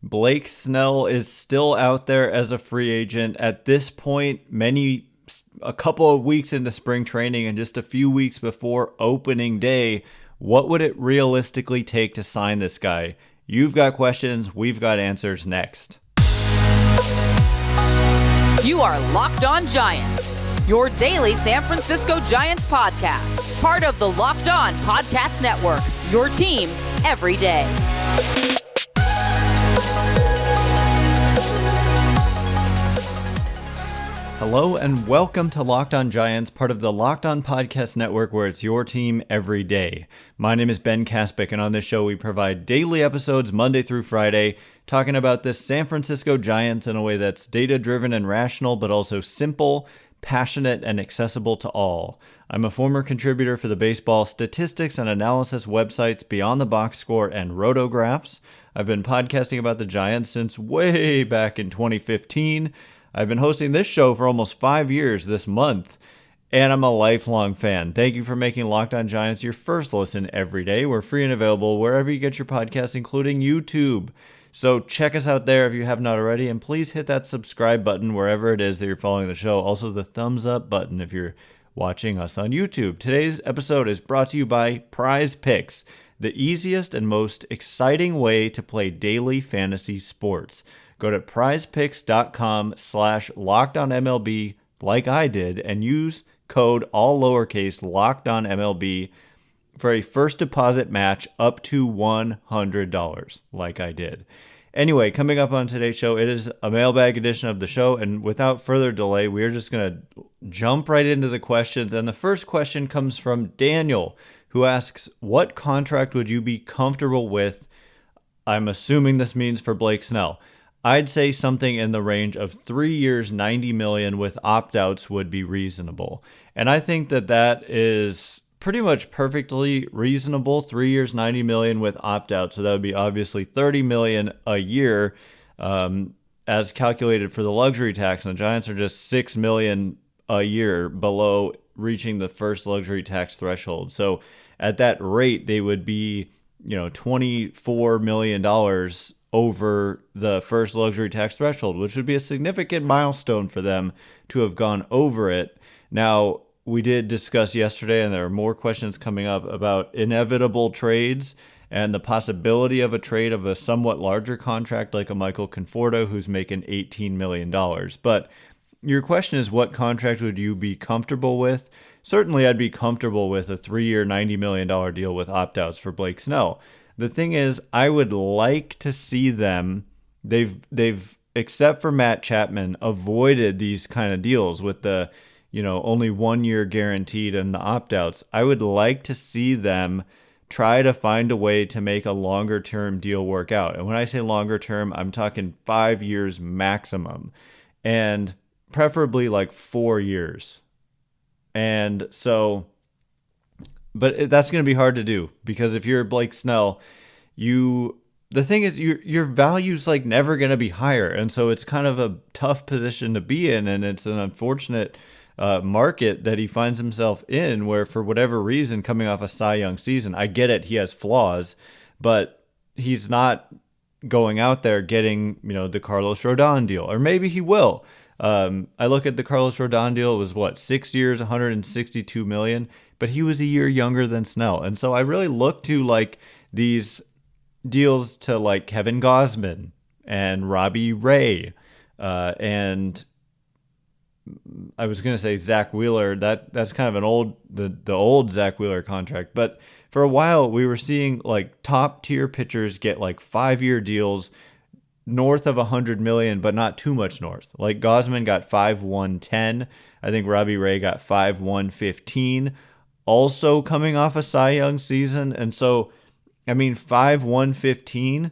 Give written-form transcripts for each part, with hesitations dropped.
Blake Snell is still out there as a free agent. At this point, a couple of weeks into spring training and just a few weeks before opening day, what would it realistically take to sign this guy? You've got questions, we've got answers next. You are Locked On Giants, your daily San Francisco Giants podcast. Part of the Locked On Podcast Network, your team every day. Hello and welcome to Locked On Giants, part of the Locked On Podcast Network, where it's your team every day. My name is Ben Kaspick, and on this show we provide daily episodes Monday through Friday, talking about the San Francisco Giants in a way that's data-driven and rational, but also simple, passionate, and accessible to all. I'm a former contributor for the baseball statistics and analysis websites Beyond the Box Score and Rotographs. I've been podcasting about the Giants since way back in 2015. I've been hosting this show for almost 5 years this month, and I'm a lifelong fan. Thank you for making Locked On Giants your first listen every day. We're free and available wherever you get your podcasts, including YouTube. So check us out there if you have not already, and please hit that subscribe button wherever it is that you're following the show. Also, the thumbs up button if you're watching us on YouTube. Today's episode is brought to you by PrizePicks, the easiest and most exciting way to play daily fantasy sports. Go to prizepicks.com/LockedOnMLB like I did and use code all lowercase LockedOnMLB for a first deposit match up to $100 like I did. Anyway, coming up on today's show, it is a mailbag edition of the show, and without further delay, we're just going to jump right into the questions. And the first question comes from Daniel, who asks, what contract would you be comfortable with? I'm assuming this means for Blake Snell. I'd say something in the range of 3 years, $90 million with opt-outs would be reasonable. And I think that is pretty much perfectly reasonable. 3 years, $90 million with opt-outs. So that would be obviously $30 million a year as calculated for the luxury tax. And the Giants are just $6 million a year below reaching the first luxury tax threshold. So at that rate, they would be, $24 million over the first luxury tax threshold, which would be a significant milestone for them to have gone over it. Now, we did discuss yesterday, and there are more questions coming up about inevitable trades and the possibility of a trade of a somewhat larger contract like a Michael Conforto, who's making $18 million. But your question is, what contract would you be comfortable with? Certainly, I'd be comfortable with a 3-year, $90 million deal with opt-outs for Blake Snell. The thing is, I would like to see them, they've except for Matt Chapman, avoided these kind of deals with the, only 1 year guaranteed and the opt-outs. I would like to see them try to find a way to make a longer term deal work out. And when I say longer term, I'm talking 5 years maximum, and preferably like 4 years. And so, but that's going to be hard to do, because if you're Blake Snell, the thing is your value's like never going to be higher. And so it's kind of a tough position to be in. And it's an unfortunate market that he finds himself in, where for whatever reason, coming off a Cy Young season, I get it, he has flaws, but he's not going out there getting, the Carlos Rodon deal, or maybe he will. I look at the Carlos Rodon deal, it was 6 years, $162 million, but he was a year younger than Snell. And so I really look to like these deals to like Kevin Gausman and Robbie Ray, and I was going to say Zach Wheeler. That's kind of the old Zach Wheeler contract. But for a while, we were seeing like top tier pitchers get like 5-year deals north of $100 million, but not too much north. Like Gausman got 5/110. I think Robbie Ray got 5/115. Also coming off a Cy Young season. And so, 5/115,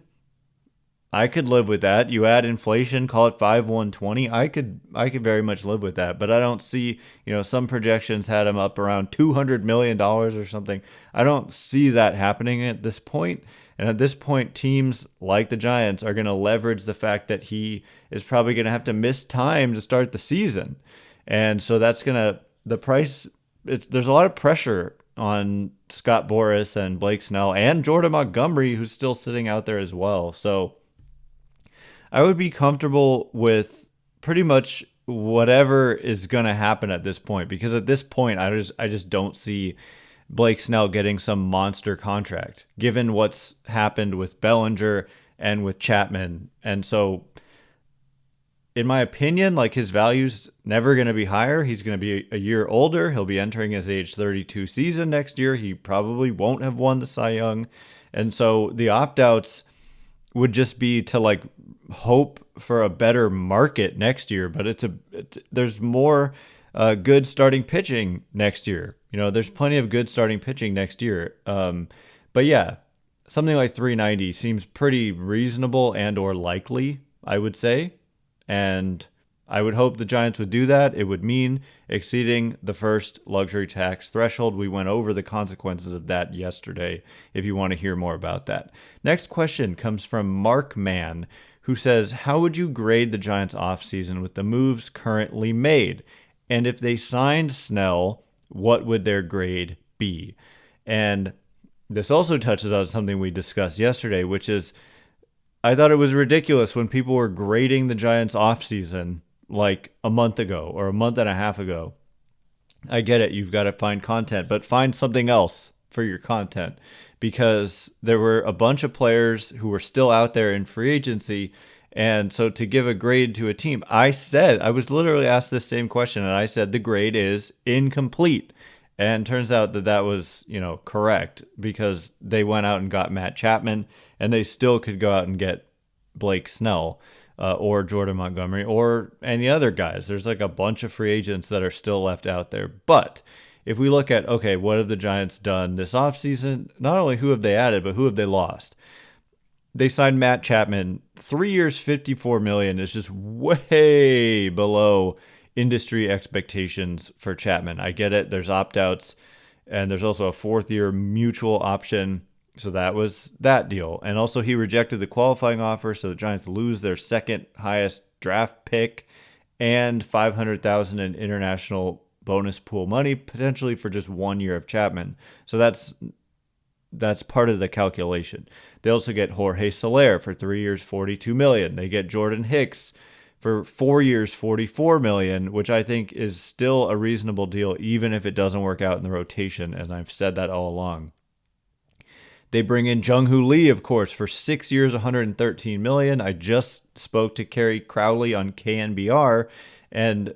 I could live with that. You add inflation, call it 5/120. I could very much live with that. But I don't see, some projections had him up around $200 million or something. I don't see that happening at this point. And at this point, teams like the Giants are going to leverage the fact that he is probably going to have to miss time to start the season. And so that's going to, the price, there's a lot of pressure on Scott Boras and Blake Snell and Jordan Montgomery, who's still sitting out there as well. So I would be comfortable with pretty much whatever is going to happen at this point, because at this point, I just don't see Blake Snell getting some monster contract, given what's happened with Bellinger and with Chapman. And so, in my opinion, like, his value's never going to be higher. He's going to be a year older. He'll be entering his age 32 season next year. He probably won't have won the Cy Young. And so the opt-outs would just be to, like, hope for a better market next year. But there's more good starting pitching next year. You know, there's plenty of good starting pitching next year. But yeah, something like 390 seems pretty reasonable and or likely, I would say. And I would hope the Giants would do that. It would mean exceeding the first luxury tax threshold. We went over the consequences of that yesterday, if you want to hear more about that. Next question comes from Mark Mann, who says, how would you grade the Giants offseason with the moves currently made? And if they signed Snell, what would their grade be? And this also touches on something we discussed yesterday, which is, I thought it was ridiculous when people were grading the Giants offseason like a month ago or a month and a half ago. I get it. You've got to find content, but find something else for your content, because there were a bunch of players who were still out there in free agency. And so to give a grade to a team, I was literally asked this same question, and I said the grade is incomplete. And turns out that was, correct, because they went out and got Matt Chapman, and they still could go out and get Blake Snell or Jordan Montgomery or any other guys. There's like a bunch of free agents that are still left out there. But if we look at, okay, what have the Giants done this offseason? Not only who have they added, but who have they lost? They signed Matt Chapman. 3 years, $54 million is just way below industry expectations for Chapman. I get it. There's opt-outs, and there's also a 4th-year mutual option. So that was that deal. And also he rejected the qualifying offer, so the Giants lose their second highest draft pick and $500,000 in international bonus pool money, potentially for just 1 year of Chapman. So that's part of the calculation. They also get Jorge Soler for 3 years, $42 million. They get Jordan Hicks for 4 years, $44 million, which I think is still a reasonable deal, even if it doesn't work out in the rotation, and I've said that all along. They bring in Jung-Hoo Lee, of course, for 6 years, $113 million. I just spoke to Kerry Crowley on KNBR and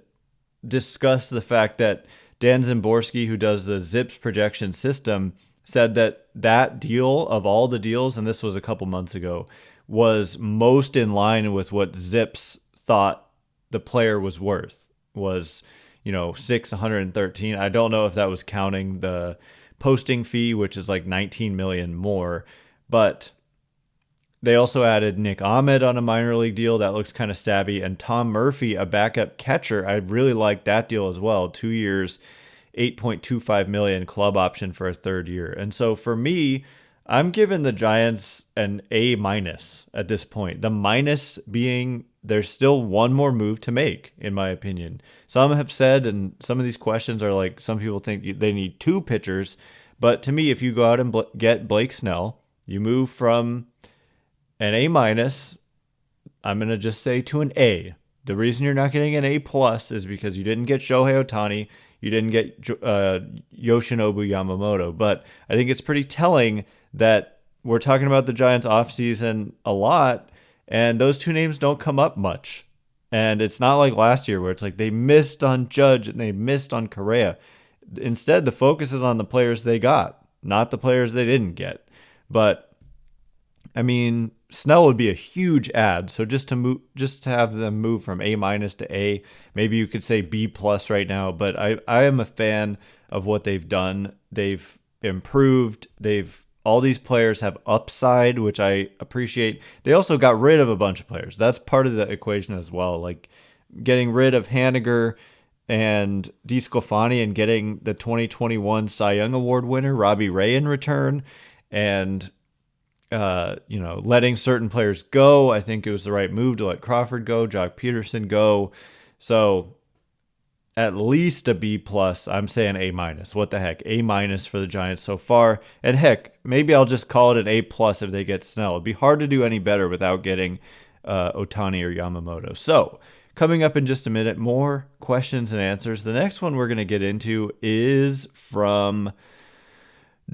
discussed the fact that Dan Zimborski, who does the Zips projection system, said that deal of all the deals, and this was a couple months ago, was most in line with what Zips thought the player was worth, was, 113. I don't know if that was counting the posting fee, which is like $19 million more, but they also added Nick Ahmed on a minor league deal that looks kind of savvy, and Tom Murphy, a backup catcher. I really like that deal as well. 2 years, $8.25 million club option for a 3rd year. And so for me, I'm giving the Giants an A- at this point. The minus being there's still one more move to make, in my opinion. Some have said, and some of these questions are like, some people think they need 2 pitchers. But to me, if you go out and get Blake Snell, you move from an A-, I'm going to just say, to an A. The reason you're not getting an A+ is because you didn't get Shohei Ohtani, you didn't get Yoshinobu Yamamoto. But I think it's pretty telling that we're talking about the Giants offseason a lot, and those 2 names don't come up much. And it's not like last year where it's like they missed on Judge and they missed on Correa. Instead, the focus is on the players they got, not the players they didn't get. But, I mean, Snell would be a huge add. So just to have them move from A- to A, maybe you could say B+ right now. But I am a fan of what they've done. They've improved. All these players have upside, which I appreciate. They also got rid of a bunch of players. That's part of the equation as well. Like getting rid of Haniger and DeSclafani and getting the 2021 Cy Young Award winner, Robbie Ray, in return. And, letting certain players go. I think it was the right move to let Crawford go, Jock Peterson go. So at least a B+. I'm saying A-. What the heck? A- for the Giants so far. And heck, maybe I'll just call it an A+ if they get Snell. It'd be hard to do any better without getting Ohtani or Yamamoto. So coming up in just a minute, more questions and answers. The next one we're going to get into is from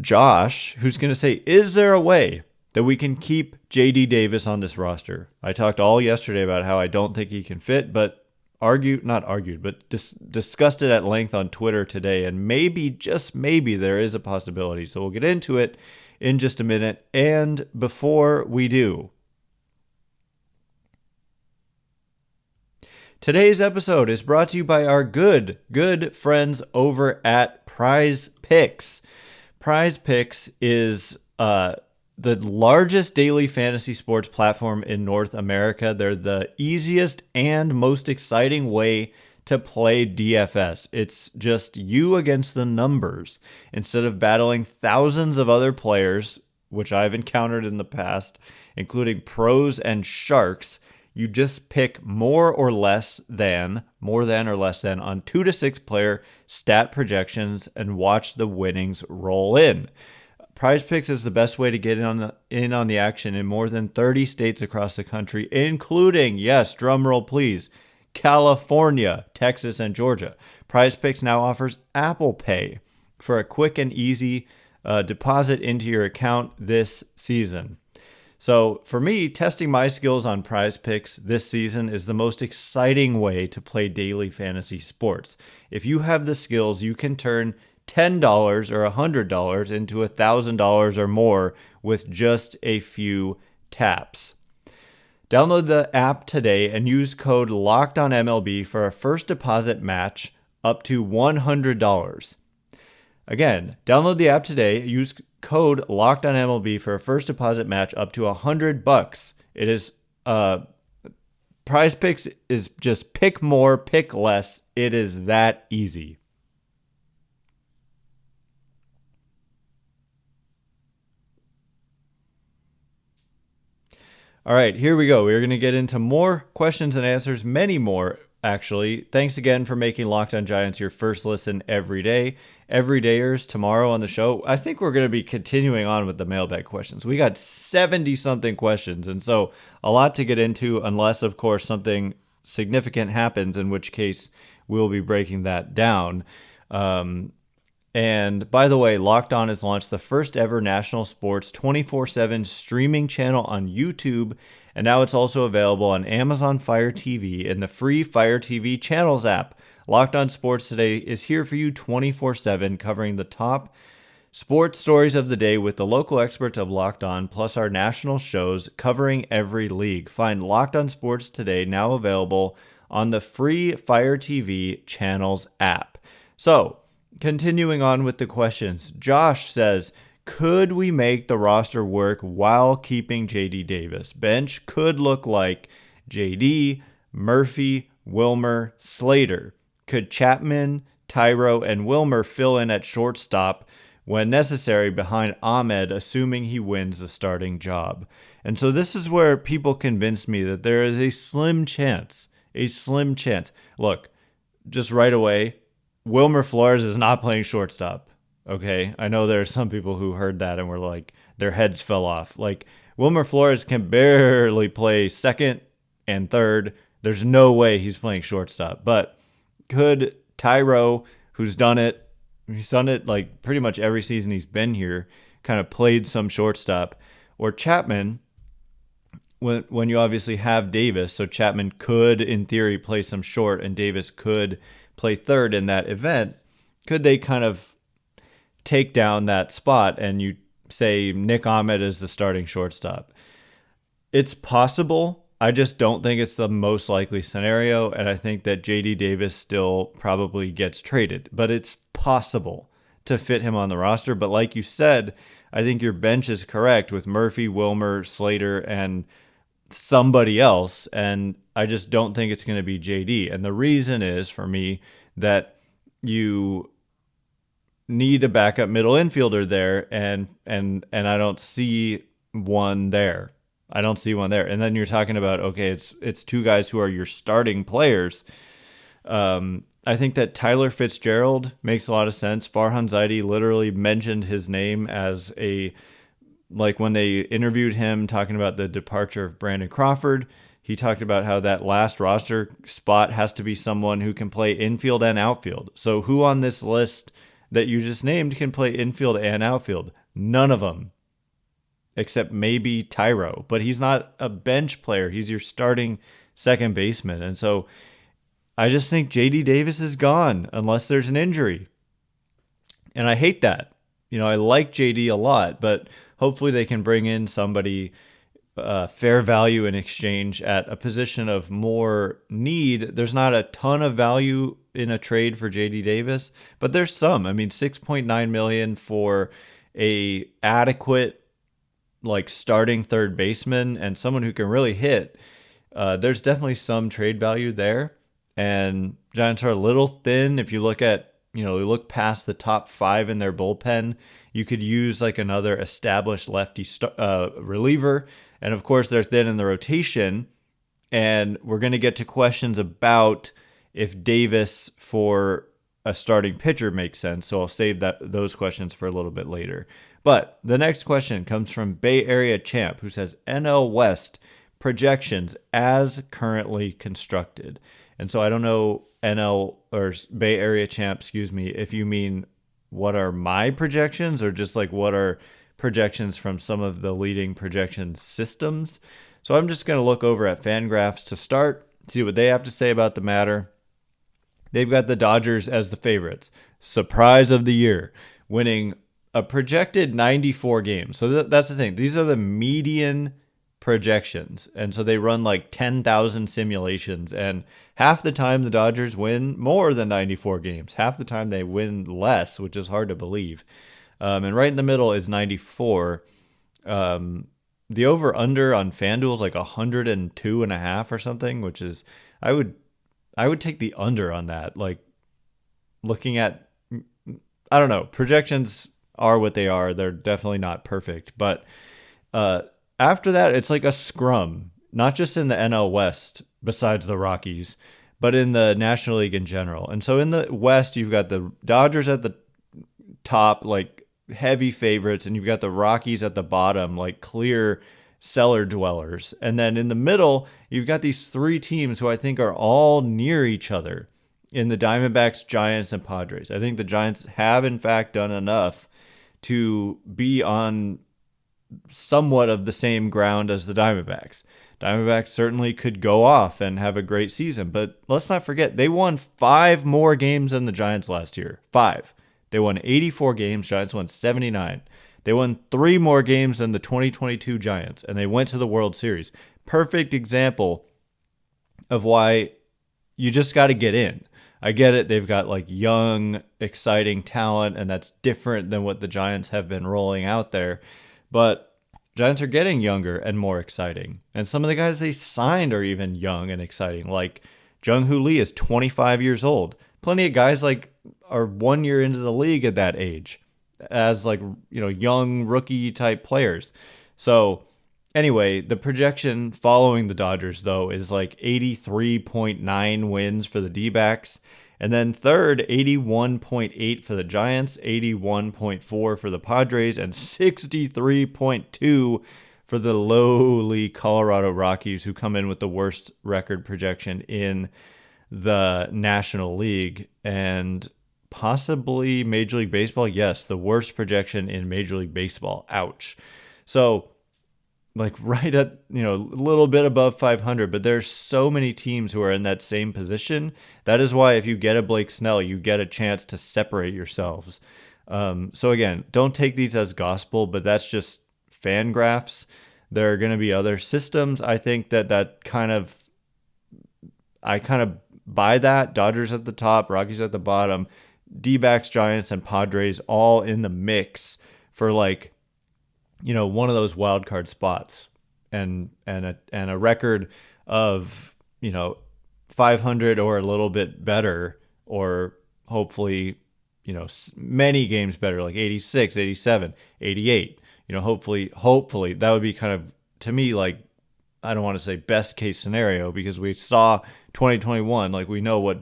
Josh, who's going to say, is there a way that we can keep JD Davis on this roster? I talked all yesterday about how I don't think he can fit, but discussed it at length on Twitter today, and maybe, just maybe, there is a possibility. So we'll get into it in just a minute. And before we do, today's episode is brought to you by our good friends over at PrizePicks. PrizePicks is the largest daily fantasy sports platform in North America. They're the easiest and most exciting way to play DFS. It's just you against the numbers. Instead of battling thousands of other players, which I've encountered in the past, including pros and sharks, you just pick more or less than on 2 to 6 player stat projections and watch the winnings roll in. PrizePicks is the best way to get in on the action in more than 30 states across the country, including, yes, drumroll please, California, Texas, and Georgia. PrizePicks now offers Apple Pay for a quick and easy deposit into your account this season. So for me, testing my skills on PrizePicks this season is the most exciting way to play daily fantasy sports. If you have the skills, you can turn $10 or $100 into $1,000 or more with just a few taps. Download the app today and use code LOCKEDONMLB for a first deposit match up to $100. Again, download the app today, use code LOCKEDONMLB for a first deposit match up to $100. It is PrizePicks is just pick more, pick less. It is that easy. All right, here we go. We're going to get into more questions and answers, many more, actually. Thanks again for making Locked On Giants your first listen every day. Everydayers, tomorrow on the show, I think we're going to be continuing on with the mailbag questions. We got 70-something questions, and so a lot to get into, unless, of course, something significant happens, in which case we'll be breaking that down. And by the way, Locked On has launched the first ever national sports 24/7 streaming channel on YouTube, and now it's also available on Amazon Fire TV and the free Fire TV Channels app. Locked On Sports Today is here for you 24/7, covering the top sports stories of the day with the local experts of Locked On, plus our national shows covering every league. Find Locked On Sports Today now available on the free Fire TV Channels app. So, continuing on with the questions, Josh says, could we make the roster work while keeping JD Davis? Bench could look like JD, Murphy, Wilmer, Slater. Could Chapman, Thairo, and Wilmer fill in at shortstop when necessary behind Ahmed, assuming he wins the starting job? And so this is where people convince me that there is a slim chance. Look, just right away, Wilmer Flores is not playing shortstop. Okay, I know there are some people who heard that and were like, their heads fell off. Like, Wilmer Flores can barely play second and third. There's no way he's playing shortstop. But could Thairo, who's done it, he's done it like pretty much every season he's been here, kind of played some shortstop, or Chapman, when you obviously have Davis, so Chapman could, in theory, play some short, and Davis could play third in that event, could they kind of take down that spot and you say Nick Ahmed is the starting shortstop? It's possible. I just don't think it's the most likely scenario, and I think that JD Davis still probably gets traded. But it's possible to fit him on the roster. But like you said, I think your bench is correct with Murphy, Wilmer, Slater, and somebody else, and I just don't think it's going to be JD. And the reason is, for me, that you need a backup middle infielder there, and I don't see one there. And then you're talking about, okay, it's two guys who are your starting players. I think that Tyler Fitzgerald makes a lot of sense. Farhan Zaidi literally mentioned his name as a Like when they interviewed him talking about the departure of Brandon Crawford, he talked about how that last roster spot has to be someone who can play infield and outfield. So who on this list that you just named can play infield and outfield? None of them, except maybe Thairo. But he's not a bench player. He's your starting second baseman. And so I just think J.D. Davis is gone unless there's an injury. And I hate that. I like J.D. a lot, but hopefully they can bring in somebody fair value in exchange at a position of more need. There's not a ton of value in a trade for J.D. Davis, but there's some. I mean, $6.9 million for a adequate starting third baseman and someone who can really hit. There's definitely some trade value there. And Giants are a little thin. If you look at, look past the top 5 in their bullpen, you could use another established lefty reliever. And of course, they're thin in the rotation. And we're going to get to questions about if Davis for a starting pitcher makes sense. So I'll save those questions for a little bit later. But the next question comes from Bay Area Champ, who says NL West projections as currently constructed. And so I don't know, NL or Bay Area Champ, if you mean what are my projections or just what are projections from some of the leading projection systems. So I'm just going to look over at Fangraphs to start, see what they have to say about the matter. They've got the Dodgers as the favorites. Surprise of the year, winning a projected 94 games. So that's the thing. These are the median projections. And so they run 10,000 simulations. And half the time the Dodgers win more than 94 games. Half the time they win less, which is hard to believe. And right in the middle is 94. The over-under on FanDuel is 102.5 or something, which is, I would take the under on that. Looking at, I don't know, projections are what they are. They're definitely not perfect. But after that, it's a scrum, not just in the NL West, besides the Rockies, but in the National League in general. And so in the West, you've got the Dodgers at the top, heavy favorites, and you've got the Rockies at the bottom, clear cellar dwellers. And then in the middle, you've got these 3 teams who I think are all near each other in the Diamondbacks, Giants, and Padres. I think the Giants have, in fact, done enough to be on somewhat of the same ground as the Diamondbacks. Diamondbacks certainly could go off and have a great season, but let's not forget, they won 5 more games than the Giants last year. 5. They won 84 games. Giants won 79. They won 3 more games than the 2022 Giants, and they went to the World Series. Perfect example of why you just got to get in. I get it. They've got young, exciting talent, and that's different than what the Giants have been rolling out there. But Giants are getting younger and more exciting. And some of the guys they signed are even young and exciting. Jung-Hoo Lee is 25 years old. Plenty of guys are 1 year into the league at that age as young rookie type players. So anyway, the projection following the Dodgers though is 83.9 wins for the D-backs. And then third, 81.8 for the Giants, 81.4 for the Padres, and 63.2 for the lowly Colorado Rockies, who come in with the worst record projection in the National League. And possibly Major League Baseball. Yes, the worst projection in Major League Baseball. Ouch. So right at, a little bit above 500, but there's so many teams who are in that same position. That is why if you get a Blake Snell, you get a chance to separate yourselves. So again, don't take these as gospel, but that's just Fangraphs. There are going to be other systems. I think I kind of buy that. Dodgers at the top, Rockies at the bottom, D-backs, Giants, and Padres all in the mix for one of those wild card spots, and a record of 500 or a little bit better, or hopefully many games better, 86, 87, 88. Hopefully that would be kind of, to me, I don't want to say best case scenario, because we saw 2021, we know what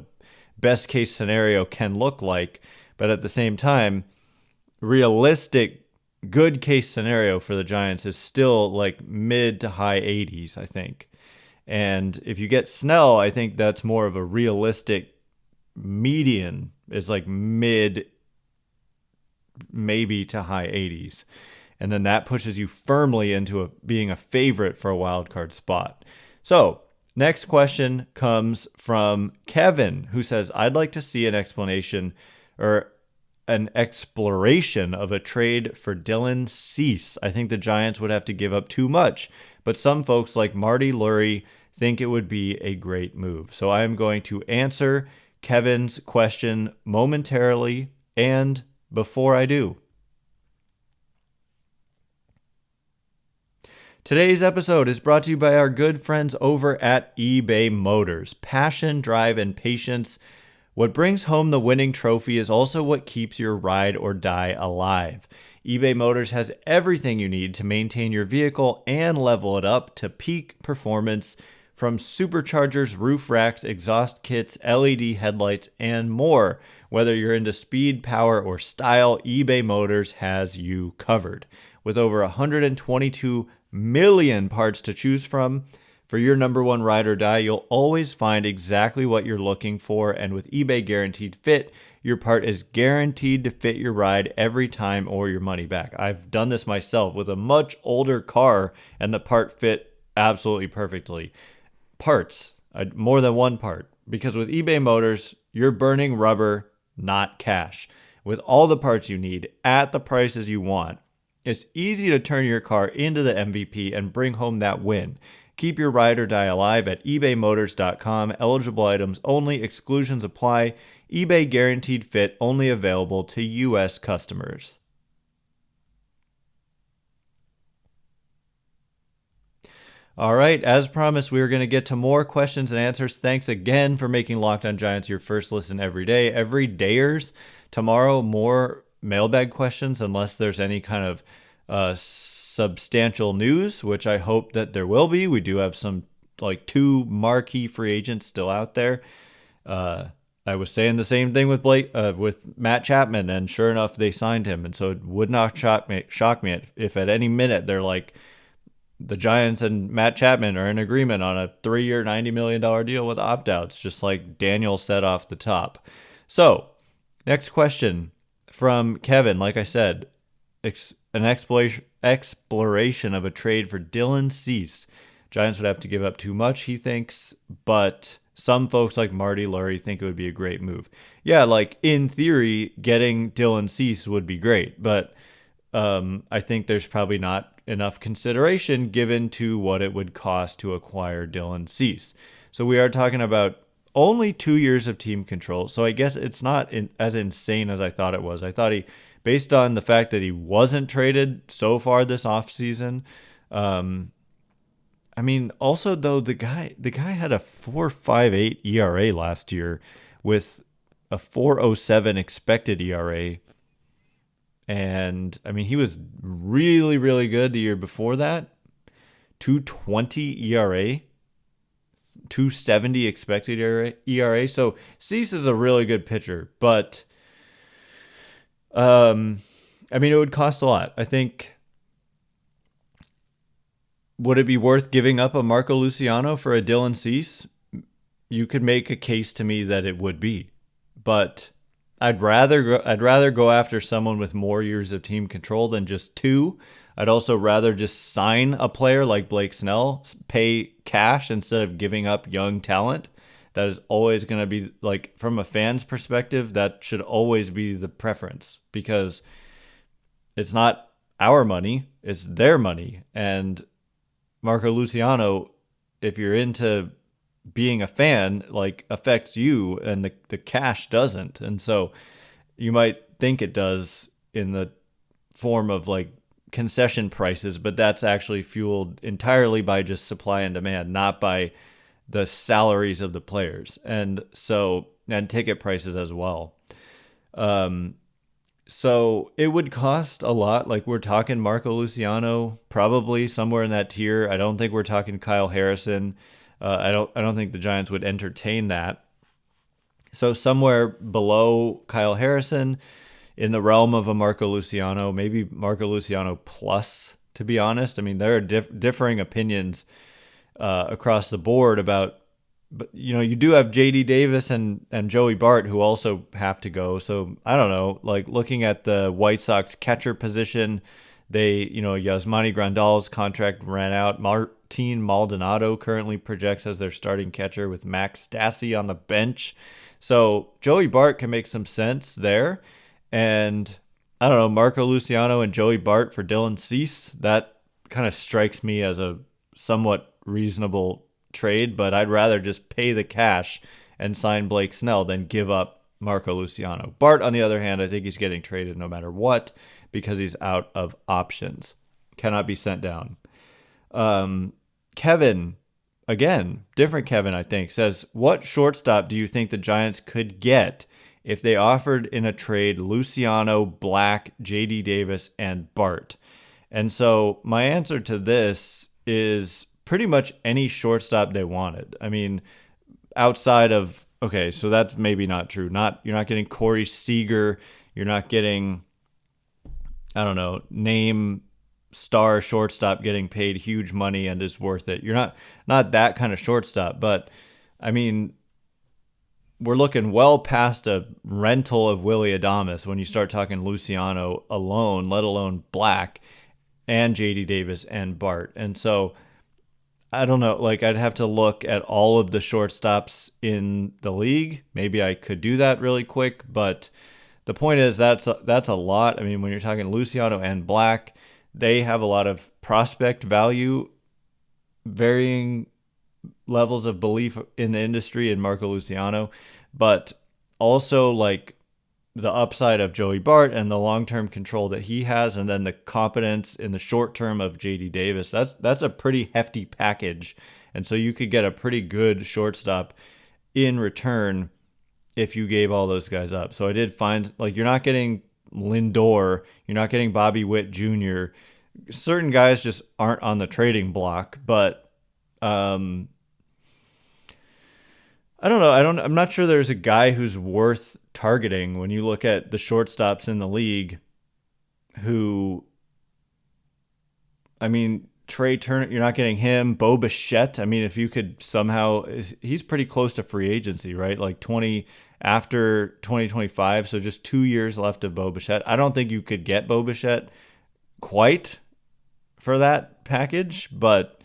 best case scenario can look like, but at the same time, realistic good case scenario for the Giants is still like mid to high 80s, I think. And if you get Snell, I think that's more of a realistic median, is like mid, maybe to high 80s. And then that pushes you firmly into being a favorite for a wild card spot. So next question comes from Kevin, who says, I'd like to see an explanation or an exploration of a trade for Dylan Cease. I think the Giants would have to give up too much, but some folks like Marty Lurie think it would be a great move. So I am going to answer Kevin's question momentarily, and before I do, today's episode is brought to you by our good friends over at eBay Motors. Passion, drive, and patience. What brings home the winning trophy is also what keeps your ride or die alive. eBay Motors has everything you need to maintain your vehicle and level it up to peak performance, from superchargers, roof racks, exhaust kits, LED headlights, and more. Whether you're into speed, power, or style, eBay Motors has you covered. With over 122 million parts to choose from, for your number one ride or die, you'll always find exactly what you're looking for. And with eBay Guaranteed Fit, your part is guaranteed to fit your ride every time or your money back. I've done this myself with a much older car, and the part fit absolutely perfectly. Parts, more than one part. Because with eBay Motors, you're burning rubber, not cash. With all the parts you need at the prices you want, it's easy to turn your car into the MVP and bring home that win. Keep your ride or die alive at ebaymotors.com. Eligible items only. Exclusions apply. eBay Guaranteed Fit only available to U.S. customers. All right, as promised, we are going to get to more questions and answers. Thanks again for making Locked On Giants your first listen every day. Every dayers. Tomorrow, more mailbag questions, unless there's any kind of substantial news, which I hope that there will be. We do have some, like, 2 marquee free agents still out there. I was saying the same thing with with Matt Chapman, and sure enough, they signed him. And so it would not shock me if at any minute they're like, the Giants and Matt Chapman are in agreement on a 3-year, $90 million deal with opt-outs, just like Daniel said off the top. So, next question from Kevin. Like I said, an exploration of a trade for Dylan Cease. Giants would have to give up too much, he thinks, but some folks like Marty Lurie think it would be a great move. Yeah, like in theory, getting Dylan Cease would be great, but I think there's probably not enough consideration given to what it would cost to acquire Dylan Cease. So we are talking about only 2 years of team control. So I guess it's not as insane as I thought it was. I thought based on the fact that he wasn't traded so far this offseason, I mean, also though the guy had a 4.58 ERA last year with a 4.07 expected ERA. And I mean, he was really, really good the year before that. 2.20 ERA, 2.70 expected ERA. So Cease is a really good pitcher, but I mean, it would cost a lot. I think, would it be worth giving up a Marco Luciano for a Dylan Cease? You could make a case to me that it would be, but I'd rather go after someone with more years of team control than just 2. I'd also rather just sign a player like Blake Snell, pay cash instead of giving up young talent. That is always going to be, like, from a fan's perspective, that should always be the preference, because it's not our money, it's their money. And Marco Luciano, if you're into being a fan, like, affects you, and the cash doesn't. And so you might think it does in the form of like concession prices, but that's actually fueled entirely by just supply and demand, not by the salaries of the players. And ticket prices as well. So it would cost a lot. Like, we're talking Marco Luciano, probably somewhere in that tier. I don't think we're talking Kyle Harrison. I don't think the Giants would entertain that. So somewhere below Kyle Harrison in the realm of a Marco Luciano, maybe Marco Luciano plus, to be honest. I mean, there are differing opinions across the board about, but you do have JD Davis and Joey Bart who also have to go. So I don't know, like looking at the White Sox catcher position, Yasmani Grandal's contract ran out. Martin Maldonado currently projects as their starting catcher with Max Stassi on the bench. So Joey Bart can make some sense there. And I don't know, Marco Luciano and Joey Bart for Dylan Cease, that kind of strikes me as a somewhat reasonable trade, but I'd rather just pay the cash and sign Blake Snell than give up Marco Luciano. Bart, on the other hand, I think he's getting traded no matter what because he's out of options. Cannot be sent down. Kevin, again, different Kevin, I think, says, what shortstop do you think the Giants could get if they offered in a trade Luciano, Black, JD Davis, and Bart? And so my answer to this is pretty much any shortstop they wanted. I mean, outside of, okay, so that's maybe not true. You're not getting Corey Seager. You're not getting, I don't know, name star shortstop getting paid huge money and is worth it. You're not that kind of shortstop. But, I mean, we're looking well past a rental of Willy Adames when you start talking Luciano alone, let alone Black and JD Davis and Bart. And so I don't know, like I'd have to look at all of the shortstops in the league. Maybe I could do that really quick, but the point is that's a lot. I mean, when you're talking Luciano and Black, they have a lot of prospect value, varying levels of belief in the industry in Marco Luciano, but also like the upside of Joey Bart and the long-term control that he has, and then the competence in the short term of JD Davis. That's a pretty hefty package. And so you could get a pretty good shortstop in return if you gave all those guys up. So I did find, like, you're not getting Lindor, you're not getting Bobby Witt Jr. Certain guys just aren't on the trading block, but I don't know. I'm not sure there's a guy who's worth targeting when you look at the shortstops in the league who, I mean, Trey Turner, you're not getting him. Bo Bichette, I mean, if you could somehow, he's pretty close to free agency, right? Like after 2025, so just 2 years left of Bo Bichette. I don't think you could get Bo Bichette quite for that package, but,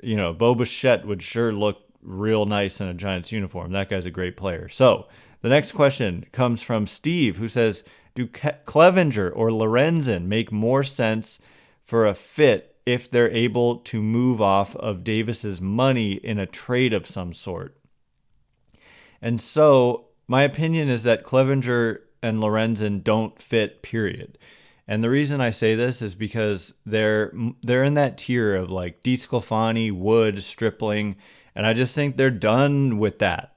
Bo Bichette would sure look real nice in a Giants uniform. That guy's a great player. So the next question comes from Steve, who says, do Clevinger or Lorenzen make more sense for a fit if they're able to move off of Davis's money in a trade of some sort? And so my opinion is that Clevinger and Lorenzen don't fit, period. And the reason I say this is because they're in that tier of like DeSclafani, Wood, Stripling, and I just think they're done with that.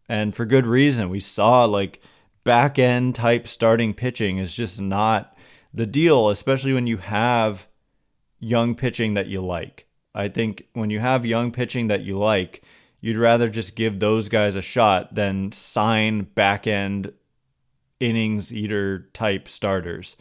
And for good reason. We saw like back end type starting pitching is just not the deal, especially when you have young pitching that you like. I think when you have young pitching that you like, you'd rather just give those guys a shot than sign back end innings eater type starters.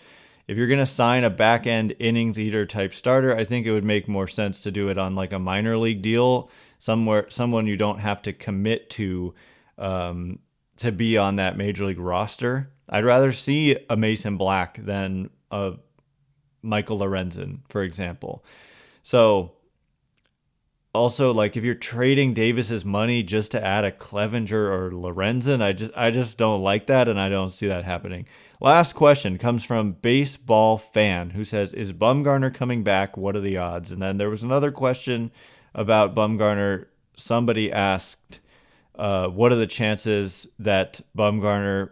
If you're going to sign a back end innings eater type starter, I think it would make more sense to do it on like a minor league deal, someone you don't have to commit to be on that major league roster. I'd rather see a Mason Black than a Michael Lorenzen, for example. So also, like, if you're trading Davis's money just to add a Clevinger or Lorenzen, I just don't like that, and I don't see that happening. Last question comes from Baseball Fan, who says, is Bumgarner coming back? What are the odds? And then there was another question about Bumgarner. Somebody asked, what are the chances that Bumgarner,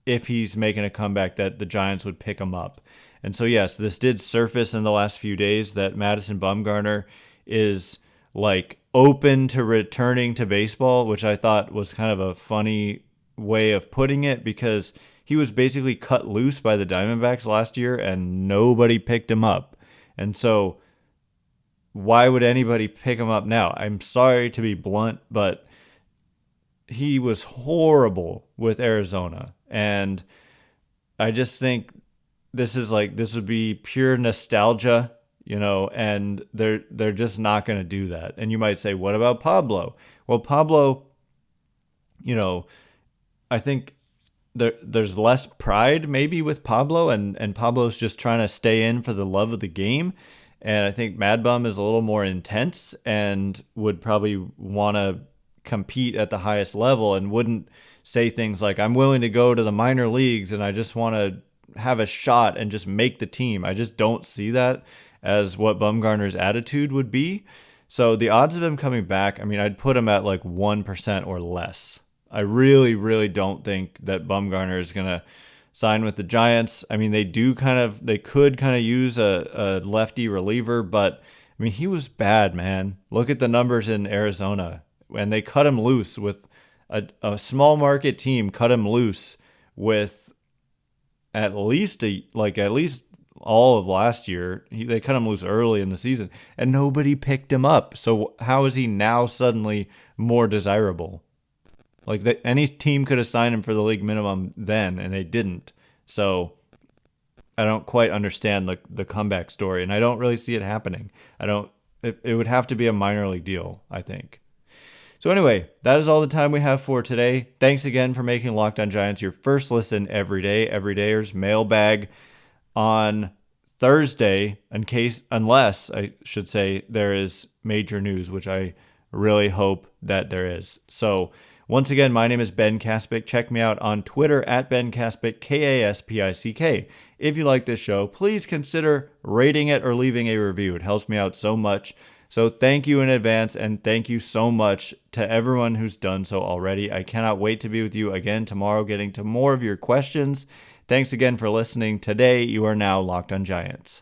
if he's making a comeback, that the Giants would pick him up? And so, yes, this did surface in the last few days that Madison Bumgarner is like open to returning to baseball, which I thought was kind of a funny way of putting it, because he was basically cut loose by the Diamondbacks last year and nobody picked him up. And so why would anybody pick him up now? I'm sorry to be blunt, but he was horrible with Arizona. And I just think this would be pure nostalgia, and they're just not going to do that. And you might say, what about Pablo? Well, Pablo, I think there's less pride maybe with Pablo, and Pablo's just trying to stay in for the love of the game. And I think Mad Bum is a little more intense and would probably want to compete at the highest level and wouldn't say things like, I'm willing to go to the minor leagues and I just want to have a shot and just make the team. I just don't see that as what Bumgarner's attitude would be. So the odds of him coming back, I mean, I'd put him at like 1% or less. I really, really don't think that Bumgarner is going to sign with the Giants. I mean, they could kind of use a lefty reliever, but I mean, he was bad, man. Look at the numbers in Arizona. And they cut him loose with a small market team, cut him loose with at least all of last year. They cut him loose early in the season, and nobody picked him up. So how is he now suddenly more desirable? Like any team could have signed him for the league minimum then, and they didn't. So I don't quite understand the comeback story, and I don't really see it happening. It would have to be a minor league deal, I think. So anyway, that is all the time we have for today. Thanks again for making Locked On Giants your first listen every day. Everydayers Mailbag on Thursday, unless I should say there is major news, which I really hope that there is. So once again, my name is Ben Kaspick. Check me out on Twitter at Ben Kaspick, Kaspick. If you like this show, please consider rating it or leaving a review. It helps me out so much. So thank you in advance, and thank you so much to everyone who's done so already. I cannot wait to be with you again tomorrow, getting to more of your questions. Thanks again for listening. Today, you are now Locked On Giants.